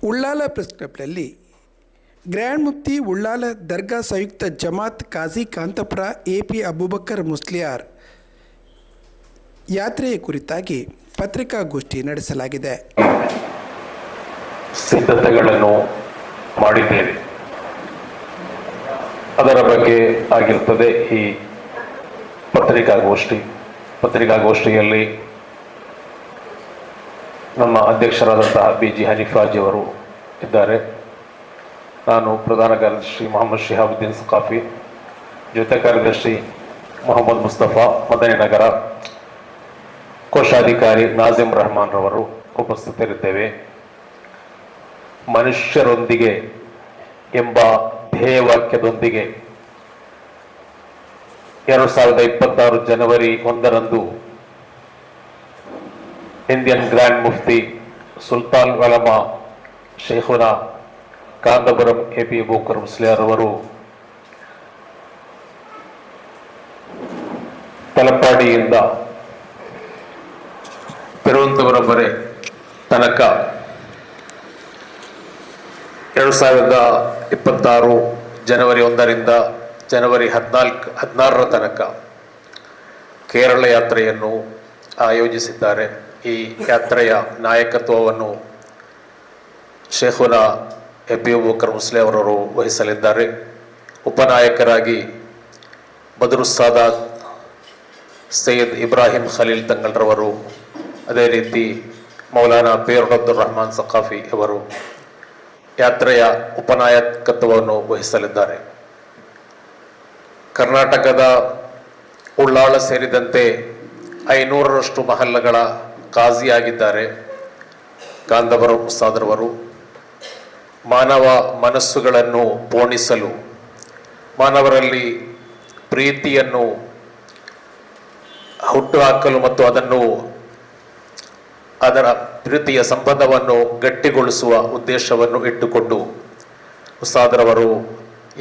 Ullal press ಕ್ಲಬ್ನಲ್ಲಿ grand Mufti Ullal ದರ್ಗಾ ಸಂಯುಕ್ತ ಜಮಾತ್ ಕಾಜಿ Kanthapura AP Aboobacker Musliyar ಯಾತ್ರೆಯ ಕುರಿತಾಗಿ ಪತ್ರಿಕಾಗೋಷ್ಠಿ ನಡೆಸಲಾಗಿದೆ. ಸಿದ್ಧತೆಗಳನ್ನು ಮಾಡಿದ್ದೇವೆ, ಅದರ ಬಗ್ಗೆ ಆಗಿರುತ್ತದೆ ಈ ಪತ್ರಿಕಾಗೋಷ್ಠಿಯಲ್ಲಿ ನಮ್ಮ ಅಧ್ಯಕ್ಷರಾದಂತಹ BG ಹನೀಫಾಜಿಯವರು ಇದ್ದಾರೆ. ನಾನು ಪ್ರಧಾನ ಕಾರ್ಯದರ್ಶಿ ಮೊಹಮ್ಮದ್ ಶಿಹಾಬುದ್ದೀನ್ ಸಖಾಫಿ, ಜೊತೆ ಕಾರ್ಯದರ್ಶಿ ಮೊಹಮ್ಮದ್ ಮುಸ್ತಫಾ ಮದನಿನಗರ, ಕೋಶಾಧಿಕಾರಿ ನಾಜಿಮ್ ರೆಹಮಾನ್ ರವರು ಉಪಸ್ಥಿತರಿದ್ದೇವೆ. ಮನುಷ್ಯರೊಂದಿಗೆ ಎಂಬ ಧ್ಯೇಯವಾಕ್ಯದೊಂದಿಗೆ 2026 ಜನವರಿ 1ರಂದು ಇಂಡಿಯನ್ ಗ್ರ್ಯಾಂಡ್ ಮುಫ್ತಿ ಸುಲ್ತಾನ್ ಉಲಮಾ ಶೇಖುನಾ ಕಾಂತಪುರಂ ಎಪಿ ಅಬೂಬಕರ್ ಮುಸ್ಲಿಯಾರ್ ಅವರು ತಲಪಾಡಿಯಿಂದ ತಿರುವನಂತಪುರಂ ತನಕ 2026 ಜನವರಿ 1ರಿಂದ ಜನವರಿ 16ರ ತನಕ ಕೇರಳ ಯಾತ್ರೆಯನ್ನು ಆಯೋಜಿಸಿದ್ದಾರೆ. ಈ ಯಾತ್ರೆಯ ನಾಯಕತ್ವವನ್ನು ಶೇಖುನಾ ಎಪಿ ಅಬೂಬಕರ್ ಮುಸ್ಲಿಯಾರ್ ಅವರು ವಹಿಸಲಿದ್ದಾರೆ. ಉಪನಾಯಕರಾಗಿ ಬದರುಸ್ಸಾದಾತ್ ಸೈಯದ್ ಇಬ್ರಾಹಿಂ ಖಲೀಲ್ ತಂಗಲ್ರವರು, ಅದೇ ರೀತಿ ಮೌಲಾನಾ ಪೀರ್ ಅಬ್ದುಲ್ ರಹಮಾನ್ ಸಖಾಫಿ ಅವರು ಯಾತ್ರೆಯ ಉಪನಾಯಕತ್ವವನ್ನು ವಹಿಸಲಿದ್ದಾರೆ. ಕರ್ನಾಟಕದ ಉಳ್ಳಾಳ ಸೇರಿದಂತೆ 500ರಷ್ಟು ಮಹಲ್ಲಗಳ ಕಾಜಿಯಾಗಿದ್ದಾರೆ ಕಾಂತಪುರಂ ಉಸ್ತಾದರವರು. ಮಾನವ ಮನಸ್ಸುಗಳನ್ನು ಪೋಣಿಸಲು, ಮಾನವರಲ್ಲಿ ಪ್ರೀತಿಯನ್ನು ಹುಟ್ಟುಹಾಕಲು ಮತ್ತು ಅದರ ಪ್ರೀತಿಯ ಸಂಬಂಧವನ್ನು ಗಟ್ಟಿಗೊಳಿಸುವ ಉದ್ದೇಶವನ್ನು ಇಟ್ಟುಕೊಂಡು ಉಸ್ತಾದರವರು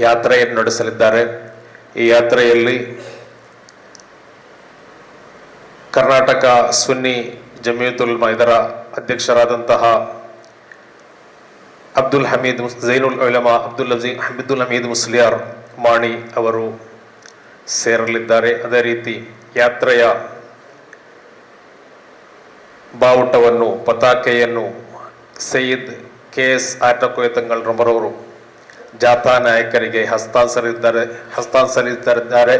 ಯಾತ್ರೆಯನ್ನು ನಡೆಸಲಿದ್ದಾರೆ. ಈ ಯಾತ್ರೆಯಲ್ಲಿ ಕರ್ನಾಟಕ ಸುನ್ನಿ ಜಮಿಯತುಲ್ ಉಲಮಾ ಇದರ ಅಧ್ಯಕ್ಷರಾದಂತಹ ಅಬ್ದುಲ್ ಹಮೀದ್ ಝೈನುಲ್ ಉಲಮಾ ಅಬ್ದುಲ್ ಹಮೀದ್ ಮುಸ್ಲಿಯಾರ್ ಮಾಣಿ ಅವರು ಸೇರಲಿದ್ದಾರೆ. ಅದೇ ರೀತಿ ಯಾತ್ರೆಯ ಬಾವುಟವನ್ನು, ಪತಾಕೆಯನ್ನು ಸೈಯದ್ KS ಆಟಕೋಯ ತಂಗಲ್ರವರು ಜಾಥಾ ನಾಯಕರಿಗೆ ಹಸ್ತಾಂತರಿಸಿದ್ದಾರೆ.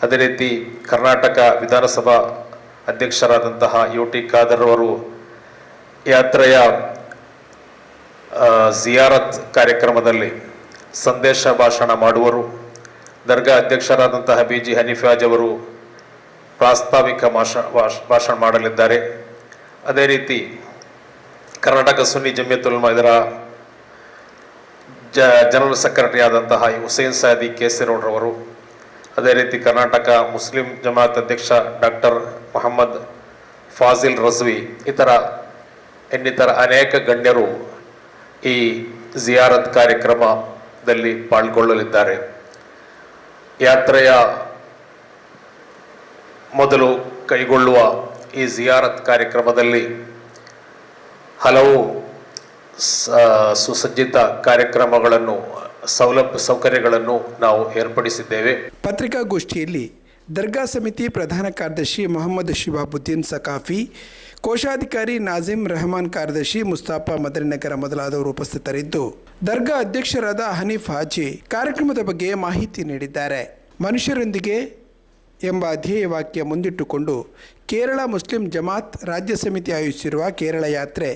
ಅದೇ ರೀತಿ ಕರ್ನಾಟಕ ವಿಧಾನಸಭಾ ಅಧ್ಯಕ್ಷರಾದಂತಹ UT ಖಾದರ್ ಅವರು ಯಾತ್ರೆಯ ಜಿಯಾರತ್ ಕಾರ್ಯಕ್ರಮದಲ್ಲಿ ಸಂದೇಶ ಭಾಷಣ ಮಾಡುವರು. ದರ್ಗಾ ಅಧ್ಯಕ್ಷರಾದಂತಹ BG ಹನೀಫಾಜ್ ಅವರು ಪ್ರಾಸ್ತಾವಿಕ ಭಾಷಣ ಮಾಡಲಿದ್ದಾರೆ. ಅದೇ ರೀತಿ ಕರ್ನಾಟಕ ಸುನ್ನಿ ಜಮಿಯತುಲ್ ಉಲಮಾ ಇದರ ಜನರಲ್ ಸೆಕ್ರೆಟರಿ ಆದಂತಹ ಹುಸೇನ್ ಸಾದಿ ಕೇಸರವರು, ಅದೇ ರೀತಿ ಕರ್ನಾಟಕ ಮುಸ್ಲಿಂ ಜಮಾತ್ ಅಧ್ಯಕ್ಷ ಡಾಕ್ಟರ್ ಮೊಹಮ್ಮದ್ ಫಾಜಿಲ್ ರಜ್ವಿ ಇನ್ನಿತರ ಅನೇಕ ಗಣ್ಯರು ಈ ಜಿಯಾರತ್ ಕಾರ್ಯಕ್ರಮದಲ್ಲಿ ಪಾಲ್ಗೊಳ್ಳಲಿದ್ದಾರೆ. ಯಾತ್ರೆಯ ಮೊದಲು ಕೈಗೊಳ್ಳುವ ಈ ಜಿಯಾರತ್ ಕಾರ್ಯಕ್ರಮದಲ್ಲಿ ಹಲವು ಸುಸಜ್ಜಿತ ಕಾರ್ಯಕ್ರಮಗಳನ್ನು, ಸೌಕರ್ಯಗಳನ್ನು ನಾವು ಏರ್ಪಡಿಸಿದ್ದೇವೆ. ಪತ್ರಿಕಾಗೋಷ್ಠಿಯಲ್ಲಿ ದರ್ಗಾ ಸಮಿತಿ ಪ್ರಧಾನ ಕಾರ್ಯದರ್ಶಿ ಮೊಹಮ್ಮದ್ ಶಿಹಾಬುದ್ದೀನ್ ಸಖಾಫಿ, ಕೋಶಾಧಿಕಾರಿ ನಾಜಿಮ್ ರೆಹಮಾನ್, ಕಾರ್ಯದರ್ಶಿ ಮುಸ್ತಫಾ ಮದನಿನಗರ ಮೊದಲಾದವರು ಉಪಸ್ಥಿತರಿದ್ದು, ದರ್ಗಾ ಅಧ್ಯಕ್ಷರಾದ ಹನೀಫ್ ಹಾಜಿ ಕಾರ್ಯಕ್ರಮದ ಬಗ್ಗೆ ಮಾಹಿತಿ ನೀಡಿದ್ದಾರೆ. ಮನುಷ್ಯರೊಂದಿಗೆ ಎಂಬ ಧ್ಯೇಯವಾಕ್ಯ ಮುಂದಿಟ್ಟುಕೊಂಡು ಕೇರಳ ಮುಸ್ಲಿಂ ಜಮಾತ್ ರಾಜ್ಯ ಸಮಿತಿ ಆಯೋಜಿಸಿರುವ ಕೇರಳ ಯಾತ್ರೆ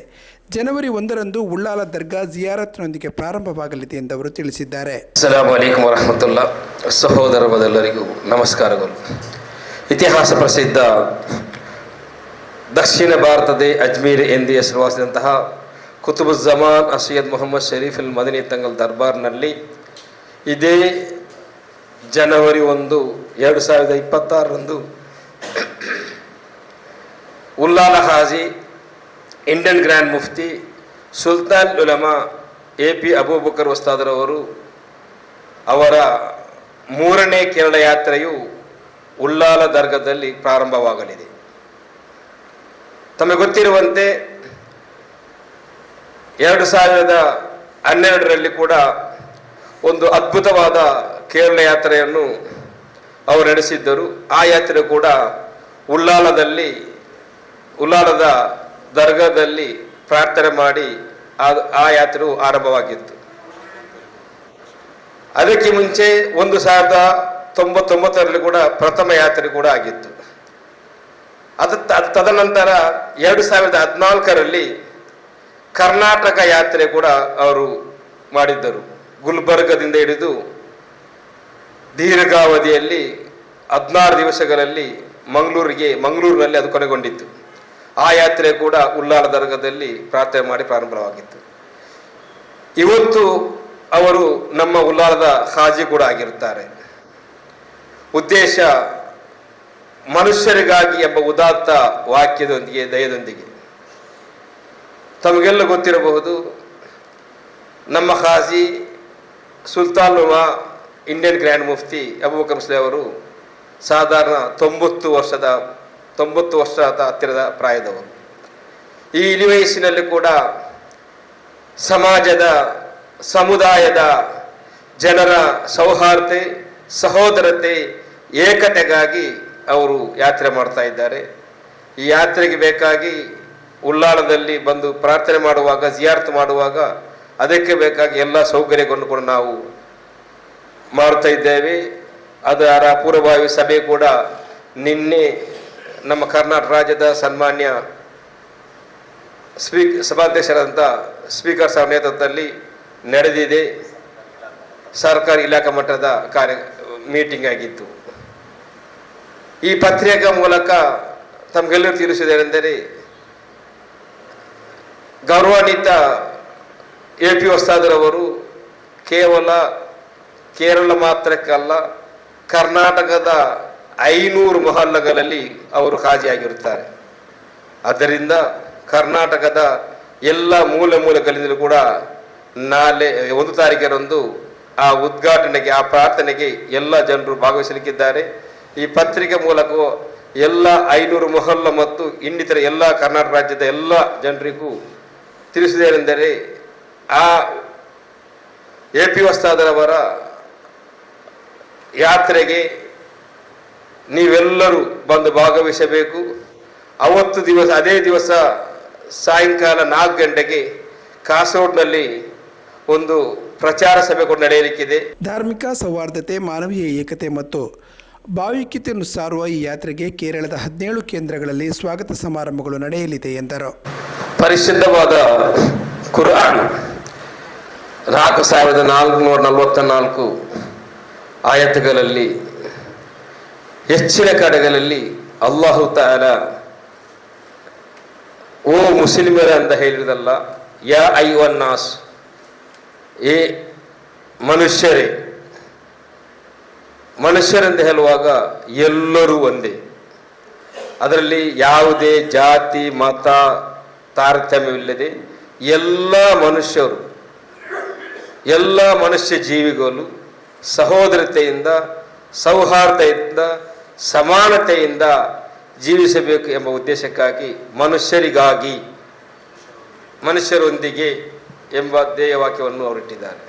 ಜನವರಿ 1ರಂದು ಉಳ್ಳಾಲ ದರ್ಗಾ ಜಿಯಾರತ್ನೊಂದಿಗೆ ಪ್ರಾರಂಭವಾಗಲಿದೆ ಎಂದು ಅವರು ತಿಳಿಸಿದ್ದಾರೆ. ಅಸ್ಸಲಾಮು ಅಲೈಕುಂ ವರಹಮತುಲ್ಲಾ. ಸಹೋದರರೆಲ್ಲರಿಗೂ ನಮಸ್ಕಾರಗಳು. ಇತಿಹಾಸ ಪ್ರಸಿದ್ಧ ದಕ್ಷಿಣ ಭಾರತದ ಅಜ್ಮೀರ್ ಎಂದೇ ಹೆಸರುವಾಸಿದಂತಹ ಕುತುಬುಜ್ಜಮಾನ್ ಸೈಯದ್ ಮೊಹಮ್ಮದ್ ಶರೀಫ್ ಅಲ್ ಮದನಿ ತಂಗಲ್ ದರ್ಬಾರ್ನಲ್ಲಿ ಇದೇ ಜನವರಿ 1, 2026ರಂದು ಉಲ್ಲಾಲ ಹಾಜಿ ಇಂಡಿಯನ್ ಗ್ರ್ಯಾಂಡ್ ಮುಫ್ತಿ ಸುಲ್ತಾನ್ ಉಲಮಾ ಎಪಿ ಅಬೂಬಕರ್ ಉಸ್ತಾದರವರು ಅವರ 3ನೇ ಕೇರಳ ಯಾತ್ರೆಯು ಉಳ್ಳಾಲ ದರ್ಗಾದಲ್ಲಿ ಪ್ರಾರಂಭವಾಗಲಿದೆ. ತಮಗೆ ಗೊತ್ತಿರುವಂತೆ 2012ರಲ್ಲಿ ಕೂಡ ಒಂದು ಅದ್ಭುತವಾದ ಕೇರಳ ಯಾತ್ರೆಯನ್ನು ಅವರು ನಡೆಸಿದ್ದರು. ಆ ಯಾತ್ರೆ ಕೂಡ ಉಳ್ಳಾಲದ ದರ್ಗಾದಲ್ಲಿ ಪ್ರಾರ್ಥನೆ ಮಾಡಿ ಆ ಯಾತ್ರೆಯು ಆರಂಭವಾಗಿತ್ತು. ಅದಕ್ಕೆ ಮುಂಚೆ 1999ರಲ್ಲಿ ಕೂಡ ಪ್ರಥಮ ಯಾತ್ರೆ ಕೂಡ ಆಗಿತ್ತು. ತದನಂತರ 2014ರಲ್ಲಿ ಕರ್ನಾಟಕ ಯಾತ್ರೆ ಕೂಡ ಅವರು ಮಾಡಿದ್ದರು. ಗುಲ್ಬರ್ಗದಿಂದ ಹಿಡಿದು ದೀರ್ಘಾವಧಿಯಲ್ಲಿ 16 ದಿವಸಗಳಲ್ಲಿ ಮಂಗಳೂರಿನಲ್ಲಿ ಅದು ಕೊನೆಗೊಂಡಿತ್ತು. ಆ ಯಾತ್ರೆ ಕೂಡ ಉಳ್ಳಾಲ ದರ್ಗಾದಲ್ಲಿ ಪ್ರಾರ್ಥನೆ ಮಾಡಿ ಪ್ರಾರಂಭವಾಗಿತ್ತು. ಇವತ್ತು ಅವರು ನಮ್ಮ ಉಳ್ಳಾಲದ ಹಾಜಿ ಕೂಡ ಆಗಿರುತ್ತಾರೆ. ಉದ್ದೇಶ ಮನುಷ್ಯರಿಗಾಗಿ ಎಂಬ ಉದಾತ್ತ ವಾಕ್ಯದೊಂದಿಗೆ ದಯದೊಂದಿಗೆ. ತಮಗೆಲ್ಲ ಗೊತ್ತಿರಬಹುದು, ನಮ್ಮ ಹಾಜಿ ಸುಲ್ತಾನ್ ಉಮಾ ಇಂಡಿಯನ್ ಗ್ರ್ಯಾಂಡ್ ಮುಫ್ತಿ ಅಬೂಬಕರ್ ಮುಸ್ಲಿಯಾರ್ ಅವರು ಸಾಧಾರಣ 90 ವರ್ಷದ ಹತ್ತಿರದ ಪ್ರಾಯದವರು. ಈ ಇಳಿ ವಯಸ್ಸಿನಲ್ಲಿ ಕೂಡ ಸಮಾಜದ ಸಮುದಾಯದ ಜನರ ಸೌಹಾರ್ದತೆ, ಸಹೋದರತೆ, ಏಕತೆಗಾಗಿ ಅವರು ಯಾತ್ರೆ ಮಾಡ್ತಾ ಇದ್ದಾರೆ. ಈ ಯಾತ್ರೆಗೆ ಬೇಕಾಗಿ ಉಳ್ಳಾಲದಲ್ಲಿ ಬಂದು ಪ್ರಾರ್ಥನೆ ಮಾಡುವಾಗ, ಜಿಯಾರತ್ ಮಾಡುವಾಗ ಅದಕ್ಕೆ ಬೇಕಾಗಿ ಎಲ್ಲ ಸೌಕರ್ಯಗಳನ್ನು ಕೂಡ ನಾವು ಮಾಡ್ತಾ ಇದ್ದೇವೆ. ಅದರ ಪೂರ್ವಭಾವಿ ಸಭೆ ಕೂಡ ನಿನ್ನೆ ನಮ್ಮ ಕರ್ನಾಟಕ ರಾಜ್ಯದ ಸನ್ಮಾನ್ಯ ಸಭಾಧ್ಯಕ್ಷರಾದಂಥ ಸ್ಪೀಕರ್ ಸಾಹೇಬ್ ನೇತೃತ್ವದಲ್ಲಿ ನಡೆದಿದೆ. ಸರ್ಕಾರಿ ಇಲಾಖಾ ಮಟ್ಟದ ಮೀಟಿಂಗ್ ಆಗಿತ್ತು. ಈ ಪತ್ರಿಕೆ ಮೂಲಕ ತಮಗೆಲ್ಲರೂ ತಿಳಿಸಿದ್ದೇನೆಂದರೆ, ಗೌರವಾನ್ವಿತ AP ವಸ್ತಾದರವರು ಕೇವಲ ಕೇರಳ ಮಾತ್ರಕ್ಕಲ್ಲ, ಕರ್ನಾಟಕದ 500 ಮೊಹಲ್ಲಗಳಲ್ಲಿ ಅವರು ಹಾಜಿಯಾಗಿರುತ್ತಾರೆ. ಆದ್ದರಿಂದ ಕರ್ನಾಟಕದ ಎಲ್ಲ ಮೂಲೆಗಳಿಂದಲೂ ಕೂಡ ನಾಳೆ 1 ತಾರೀಖರಂದು ಆ ಉದ್ಘಾಟನೆಗೆ, ಆ ಪ್ರಾರ್ಥನೆಗೆ ಎಲ್ಲ ಜನರು ಭಾಗವಹಿಸಲಿಕ್ಕಿದ್ದಾರೆ. ಈ ಪತ್ರಿಕೆ ಮೂಲಕ ಎಲ್ಲ 500 ಮೊಹಲ್ಲ ಮತ್ತು ಇನ್ನಿತರ ಎಲ್ಲ ಕರ್ನಾಟಕ ರಾಜ್ಯದ ಎಲ್ಲ ಜನರಿಗೂ ತಿಳಿಸಿದೇನೆಂದರೆ, ಆ AP ವಸ್ತಾದರವರ ಯಾತ್ರೆಗೆ ನೀವೆಲ್ಲರೂ ಬಂದು ಭಾಗವಹಿಸಬೇಕು. ಅದೇ ದಿವಸ ಸಾಯಂಕಾಲ 4 ಗಂಟೆಗೆ ಕಾಸರಗೋಡಿನಲ್ಲಿ ಒಂದು ಪ್ರಚಾರ ಸಭೆ ಕೂಡ ನಡೆಯಲಿಕ್ಕಿದೆ. ಧಾರ್ಮಿಕ ಸೌಹಾರ್ದತೆ, ಮಾನವೀಯ ಏಕತೆ ಮತ್ತು ಭಾವೈಕ್ಯತೆಯನ್ನು ಸಾರುವ ಈ ಯಾತ್ರೆಗೆ ಕೇರಳದ 17 ಕೇಂದ್ರಗಳಲ್ಲಿ ಸ್ವಾಗತ ಸಮಾರಂಭಗಳು ನಡೆಯಲಿದೆ ಎಂದರು. ಪರಿಶುದ್ಧವಾದ ಕುರ್ಆನ್ 4444 ಆಯತುಗಳಲ್ಲಿ ಹೆಚ್ಚಿನ ಕಡೆಗಳಲ್ಲಿ ಅಲ್ಲಾಹು ತಾಲಾ ಓ ಮುಸ್ಲಿಮರ ಅಂತ ಹೇಳಿರೋದಲ್ಲ, ಯಾ ಅಯ್ಯುಹನ್ನಾಸ್, ಏ ಮನುಷ್ಯರೆಂದು ಹೇಳುವಾಗ ಎಲ್ಲರೂ ಒಂದೇ. ಅದರಲ್ಲಿ ಯಾವುದೇ ಜಾತಿ ಮತ ತಾರತಮ್ಯವಿಲ್ಲದೆ ಎಲ್ಲ ಮನುಷ್ಯರು, ಎಲ್ಲ ಮನುಷ್ಯ ಜೀವಿಗಳು ಸಹೋದರತೆಯಿಂದ, ಸೌಹಾರ್ದತೆಯಿಂದ, ಸಮಾನತೆಯಿಂದ ಜೀವಿಸಬೇಕು ಎಂಬ ಉದ್ದೇಶಕ್ಕಾಗಿ ಮನುಷ್ಯರೊಂದಿಗೆ ಎಂಬ ಧ್ಯೇಯ ವಾಕ್ಯವನ್ನು ಅವರಿಟ್ಟಿದ್ದಾರೆ.